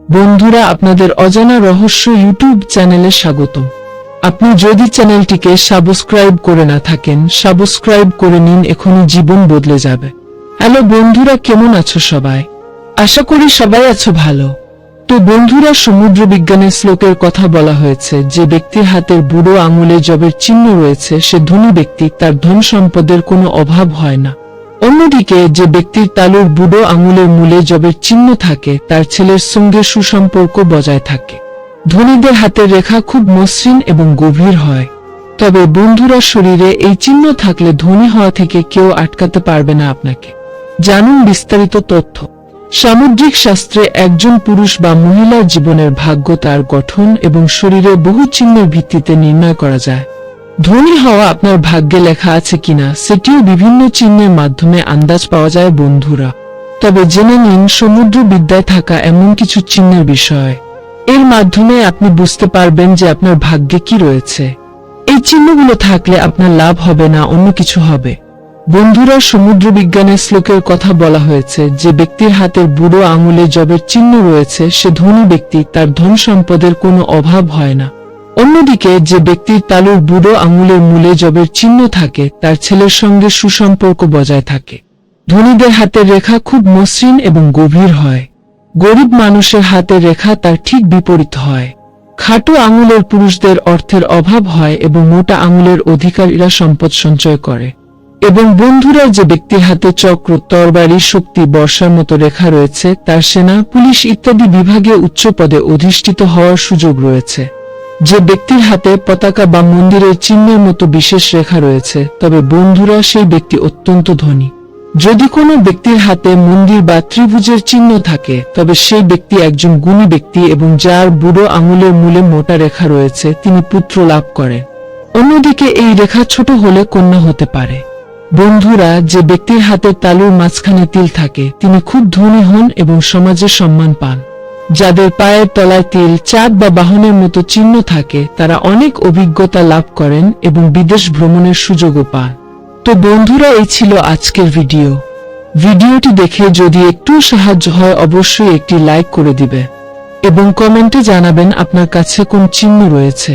বন্ধুরা, আপনাদের অজানা রহস্য ইউটিউব চ্যানেলে স্বাগত। আপনি যদি চ্যানেলটিকে সাবস্ক্রাইব করে না থাকেন, সাবস্ক্রাইব করে নিন, এখনই জীবন বদলে যাবে। হ্যালো বন্ধুরা, কেমন আছো সবাই? আশা করি সবাই আছো ভালো। তো বন্ধুরা, সমুদ্র বিজ্ঞানের শ্লোকের কথা বলা হয়েছে, যে ব্যক্তির হাতের বুড়ো আঙুলে যবের চিহ্ন রয়েছে সে ধনী ব্যক্তি, তার ধন সম্পদের কোনো অভাব হয় না। অন্যদিকে যে ব্যক্তির তালুর বুড়ো আঙুলের মূলে যবের চিহ্ন থাকে তার ছেলের সঙ্গে সুসম্পর্ক বজায় থাকে। ধনীদের হাতের রেখা খুব মসৃণ এবং গভীর হয়। তবে বন্ধুরা, শরীরে এই চিহ্ন থাকলে ধনী হওয়া থেকে কেউ আটকাতে পারবে না আপনাকে। জানুন বিস্তারিত তথ্য। সামুদ্রিক শাস্ত্রে একজন পুরুষ বা মহিলার জীবনের ভাগ্য তার গঠন এবং শরীরের বহু চিহ্নের ভিত্তিতে নির্ণয় করা যায়। ধনী হওয়া আপনার ভাগ্যে লেখা আছে কিনা সেটিও বিভিন্ন চিহ্নের মাধ্যমে আন্দাজ পাওয়া যায় বন্ধুরা। তবে জেনে নিন সমুদ্র বিদ্যায় থাকা এমন কিছু চিহ্নের বিষয়। এর মাধ্যমে আপনি বুঝতে পারবেন যে আপনার ভাগ্যে কি রয়েছে। এই চিহ্নগুলো থাকলে আপনার লাভ হবে না, অন্য কিছু হবে। বন্ধুরা, সমুদ্র বিজ্ঞানের শ্লোকের কথা বলা হয়েছে, যে ব্যক্তির হাতের বুড়ো আঙুলে যবের চিহ্ন রয়েছে সে ধনী ব্যক্তি, তার ধন সম্পদের কোনো অভাব হয় না। অন্যদিকে যে ব্যক্তির তালুর বুড়ো আঙুলের মূলে যবের চিহ্ন থাকে তার ছেলের সঙ্গে সুসম্পর্ক বজায় থাকে। ধনীদের হাতের রেখা খুব মসৃণ এবং গভীর হয়। গরিব মানুষের হাতের রেখা তার ঠিক বিপরীত হয়। খাটো আঙুলের পুরুষদের অর্থের অভাব হয় এবং মোটা আঙুলের অধিকারীরা সম্পদ সঞ্চয় করে। এবং বন্ধুরা, যে ব্যক্তির হাতে চক্র, তরবারি, শক্তি, বর্ষার মতো রেখা রয়েছে তার সেনা, পুলিশ ইত্যাদি বিভাগে উচ্চ পদে অধিষ্ঠিত হওয়ার সুযোগ রয়েছে। যে ব্যক্তির হাতে পতাকা বা মন্দিরের চিহ্নের মতো বিশেষ রেখা রয়েছে, তবে বন্ধুরা সেই ব্যক্তি অত্যন্ত ধনী। যদি কোনো ব্যক্তির হাতে মন্দির বা ত্রিভুজের চিহ্ন থাকে তবে সেই ব্যক্তি একজন গুণী ব্যক্তি, এবং যার বুড়ো আঙুলের মূলে মোটা রেখা রয়েছে তিনি পুত্র লাভ করেন। অন্যদিকে এই রেখা ছোট হলে কন্যা হতে পারে। বন্ধুরা, যে ব্যক্তির হাতে তালুর মাঝখানে তিল থাকে তিনি খুব ধনী হন এবং সমাজে সম্মান পান। যাদের পায়ের তলায় তিল, চাঁদ বা বাহনের মতো চিহ্ন থাকে তারা অনেক অভিজ্ঞতা লাভ করেন এবং বিদেশ ভ্রমণের সুযোগও পান। তো বন্ধুরা, এই ছিল আজকের ভিডিওটি দেখে যদি একটু সাহায্য হয় অবশ্যই একটি লাইক করে দিবে এবং কমেন্টে জানাবেন আপনার কাছে কোন চিহ্ন রয়েছে।